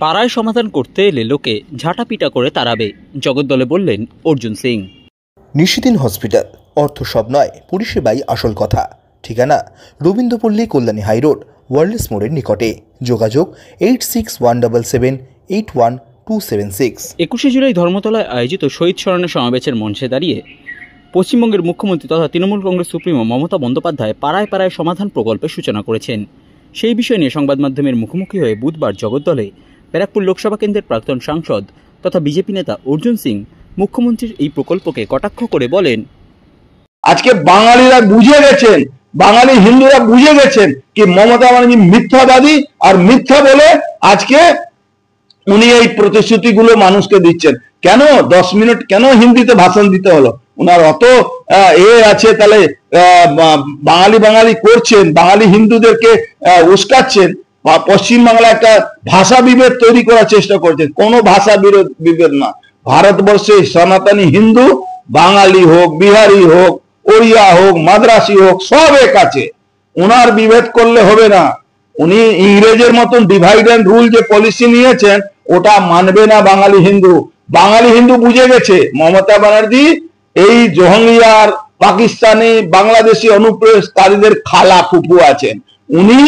পাড়ায় সমাধান করতে এলে লোকে ঝাঁটাপিটা করে তাড়াবে, জগদ্দলে বললেন অর্জুন সিং। নিশিদিন হসপিটাল, অর্থ সব নয়, পরিষেবাই আসল কথা। ঠিকানা রবীন্দ্রপল্লী, কল্যাণী হাইরোড, ওয়ার্ল্ডস মোড়ের নিকটে। যোগাযোগ 8617781276। 21শে জুলাই ধর্মতলায় আয়োজিত শহীদ স্মরণে সমাবেশের মঞ্চে দাঁড়িয়ে পশ্চিমবঙ্গের মুখ্যমন্ত্রী তথা তৃণমূল কংগ্রেস সুপ্রিমো মমতা বন্দ্যোপাধ্যায় পাড়ায় পাড়ায় সমাধান প্রকল্পের সূচনা করেছেন। সেই বিষয় নিয়ে সংবাদ মাধ্যমের মুখোমুখি হয়ে বুধবার জগদ্দলে ব্যারাকপুর লোকসভা কেন্দ্রের প্রাক্তন সাংসদ তথা বিজেপি নেতা অর্জুন সিং মুখ্যমন্ত্রীর এই প্রকল্পকে কটাক্ষ করে বলেন, আজকে বাঙালিরা বুঝে গেছেন, বাঙালি হিন্দুরা বুঝে গেছেন কি মমতা ব্যানার্জি মিথ্যাবাদী, আর মিথ্যা বলে আজকে উনি এই প্রতিশ্রুতিগুলো মানুষকে দিচ্ছেন। কেন 10 মিনিট কেন হিন্দিতে ভাষণ দিতে হলো? উনার অত আছে, তাহলে বাঙালি করছেন, বাঙালি হিন্দুদেরকে উস্কাচ্ছেন, পশ্চিমবাংলা একটা ভাষা বিভেদ তৈরি করার চেষ্টা করছেন। কোনো ভাষা বিভেদ না। ভারতবর্ষে সনাতনী হিন্দু বাঙালি হোক, বিহারি হোক, ওড়িয়া হোক, মাদ্রাসি হোক, সব এক আছে। উনার বিভেদ করলে হবে না। উনি ইংরেজের মতন ডিভাইড অ্যান্ড রুল যে পলিসি নিয়েছেন ওটা মানবে না বাঙালি হিন্দু। বাঙালি হিন্দু বুঝে গেছে মমতা ব্যানার্জি এই জোহঙ্গিয়ার, পাকিস্তানি, বাংলাদেশি অনুপ্রবেশকারীদের খালা ফুফু আছেন। উনি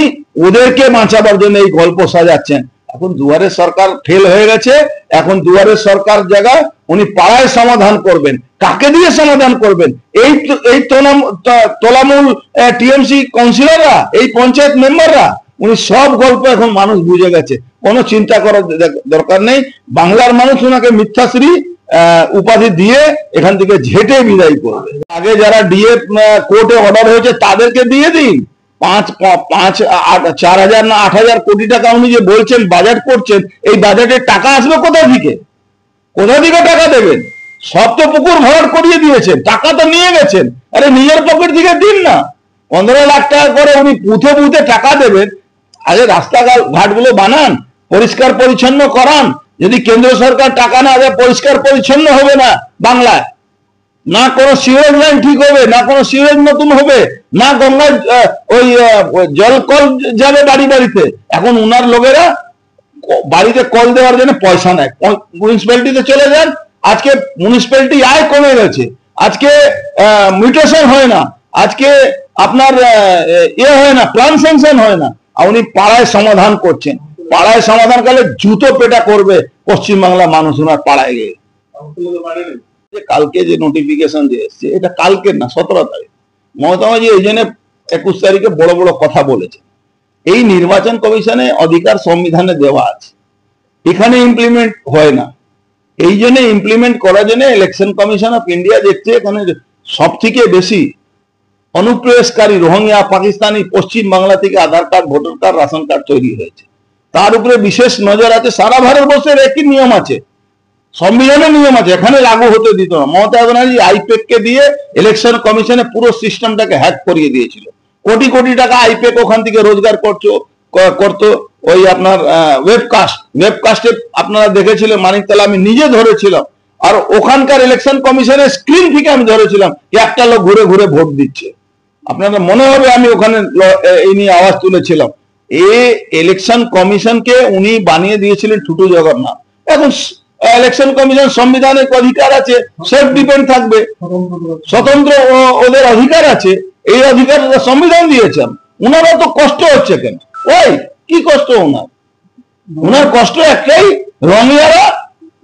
ওদেরকে বাঁচাবার জন্য এই গল্প সাজাচ্ছেন। এখন দুয়ারের সরকার ফেল হয়ে গেছে, এখন দুয়ারের সরকার জায়গায় উনি পাড়ায় সমাধান করবেন। কাকে দিয়ে সমাধান করবেন? এই তোলামূল টিএমসি কাউন্সিলররা, এই পঞ্চায়েত মেম্বাররা। উনি সব গল্প এখন মানুষ বুঝে গেছে, কোনো চিন্তা করার দরকার নেই। বাংলার মানুষ ওনাকে মিথ্যাশ্রী উপাধি দিয়ে এখান থেকে ঝেঁটে বিদায় করবে। আগে যারা ডিএ কোর্টে অর্ডার হয়েছে তাদেরকে দিয়ে দিন। 4,000 না 8,000 কোটি টাকা উনি যে বলছেন বাজেট করছেন, এই বাজেটের টাকা আসবে কোথা থেকে? কোথা থেকে টাকা দেবেন? সব তো পুকুর ভরাট করিয়ে দিয়েছেন, টাকা তো নিয়ে গেছেন। আরে নিজের পকেট থেকে দিন না। 15 লাখ টাকা করে উনি পুঁথে পুঁথে টাকা দেবেন। আগে রাস্তাঘাট গুলো বানান, পরিষ্কার পরিচ্ছন্ন করান। যদি কেন্দ্র সরকার টাকা না দেয় পরিষ্কার পরিচ্ছন্ন হবে না বাংলায়। না কোনো সিওরেজ লাইন ঠিক হবে, না কোনো সিওরেজ নতুন হবে, না গঙ্গায় ওই জল কল যাবে বাড়ি বাড়িতে। এখন উনার লোকেরা বাড়িতে কল দেওয়ার জন্য পয়সা নেয়, মিউনিসিপ্যালিটিতে চলে যান। আজকে মিউনিসিপ্যালিটি আয় কমে গেছে, আজকে মিউটেশন হয় না, আজকে আপনার হয় না, প্ল্যান স্যাংশন হয় না। আর উনি পাড়ায় সমাধান করছেন। পাড়ায় সমাধান করলে জুতো পেটা করবে পশ্চিমবাংলা মানুষ ওনার পাড়ায় গিয়ে। কালকে যে নোটিফিকেশন দিয়ে এসছে এটা কালকের না, 17 তারিখ। মমতা ব্যানার্জি এই জন্য 21 তারিখে বড় বড় কথা বলেছে। এই নির্বাচন কমিশনে অধিকার সংবিধানে দেওয়া আছে, এখানে ইমপ্লিমেন্ট হয় না। এই জন্য ইমপ্লিমেন্ট করার জন্য ইলেকশন কমিশন অফ ইন্ডিয়া দেখছে এখানে সব থেকে বেশি অনুপ্রবেশকারী রোহিঙ্গা, পাকিস্তানি পশ্চিম বাংলা থেকে Aadhaar card, voter card, ration card তৈরি হয়েছে। তার উপরে বিশেষ নজর আছে। সারা ভারতবর্ষের একই নিয়ম আছে, সংবিধানের নিয়ম আছে, এখানে লাগু হতে দিত না। মমতা ব্যানার্জি আইপ্যাক কে দিয়ে ইলেকশন কমিশনে পুরো সিস্টেমটাকে হ্যাক করিয়ে দিয়েছিল। কোটি কোটি টাকা আইপ্যাক ওখান থেকে রোজগার করতো। ওই আপনার ওয়েবকাস্টে আপনারা দেখেছিলেন, মানিকতলা আমি নিজে ধরেছিলাম। আর ওখানকার ইলেকশন কমিশনের স্ক্রিন থেকে আমি ধরেছিলাম একটা লোক ঘুরে ঘুরে ভোট দিচ্ছে। আপনাদের মনে হবে আমি ওখানে এই নিয়ে আওয়াজ তুলেছিলাম। এই ইলেকশন কমিশনকে উনি বানিয়ে দিয়েছিলেন ঠুটু জগন্নাথ। এখন ইলেকশন কমিশন সংবিধানের অধিকার আছে, সেলফ ডিপেন্ড থাকবে, স্বতন্ত্র ওদের অধিকার আছে। এই অধিকার সংবিধান দিয়েছেন। উনারও তো কষ্ট হচ্ছে কেন? ওই কি কষ্ট উনার কষ্ট একটাই, রোহিঙ্গারা,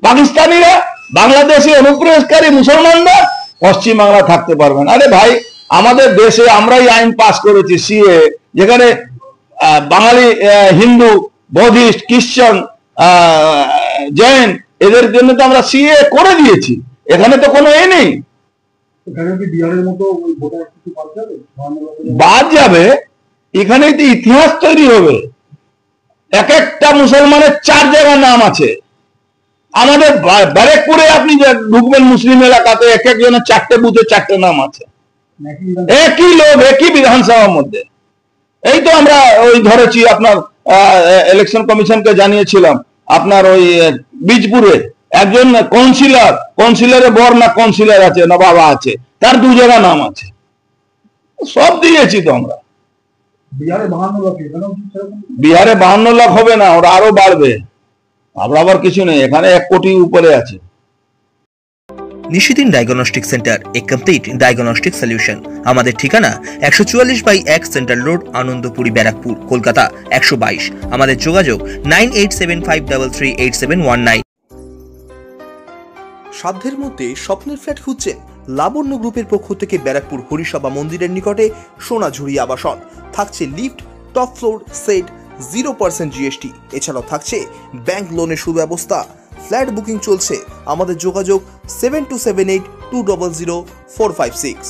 পাকিস্তানিরা, বাংলাদেশি অনুপ্রবেশকারী মুসলমানরা পশ্চিম বাংলা থাকতে পারবেন। আরে ভাই, আমাদের দেশে আমরাই আইন পাস করেছি সিএ, যেখানে বাঙালি, হিন্দু, বৌদ্ধিস্ট, খ্রিস্টান, জৈন এদের জন্য তো আমরা সিএ করে দিয়েছি। এখানে তো কোনো নেই। বাদ যাবে, এখানে তো ইতিহাস তৈরি হবে। এক একটা মুসলমানের 4 জায়গার নাম আছে। আমাদের ব্যারাকপুরে আপনি ঢুকবেন মুসলিম এলাকাতে, এক একজনের 4টে বুথে 4টে নাম আছে। একই লোক, একই বিধানসভার মধ্যে। এই তো আমরা ওই ধরেছি, আপনার ইলেকশন কমিশনকে জানিয়েছিলাম, আপনার ওই বীজপুরে একজন কাউন্সিলরের বর না কাউন্সিলর আছে না বাবা আছে, তার 2 জায়গা নাম আছে। সব দিয়েছি তো আমরা। বিহারে 52 লাখ হবে না, ওরা আরো বাড়বে। আবার কিছু নেই, এখানে 1 কোটি উপরে আছে। নিশিদিন ডায়াগনস্টিক সেন্টার, এ কমপ্লিট ডায়াগনস্টিক সলিউশন। আমাদের ঠিকানা 144/1 সেন্ট্রাল রোড, আনন্দপুরি, ব্যারাকপুর, কলকাতা 122। আমাদের যোগাযোগ 9875338719। সাধ্যের মধ্যে স্বপ্নের ফ্ল্যাট খুঁজছেন? লাবণ্য গ্রুপের পক্ষ থেকে ব্যারাকপুর হরিসভা মন্দিরের নিকটে সোনাঝুরি আবাসন। থাকছে lift, top floor, set, 0% GST। এছাড়াও থাকছে ব্যাংক লোনের সুব্যবস্থা। ফ্ল্যাট বুকিং চলছে। আমাদের যোগাযোগ 7278200456।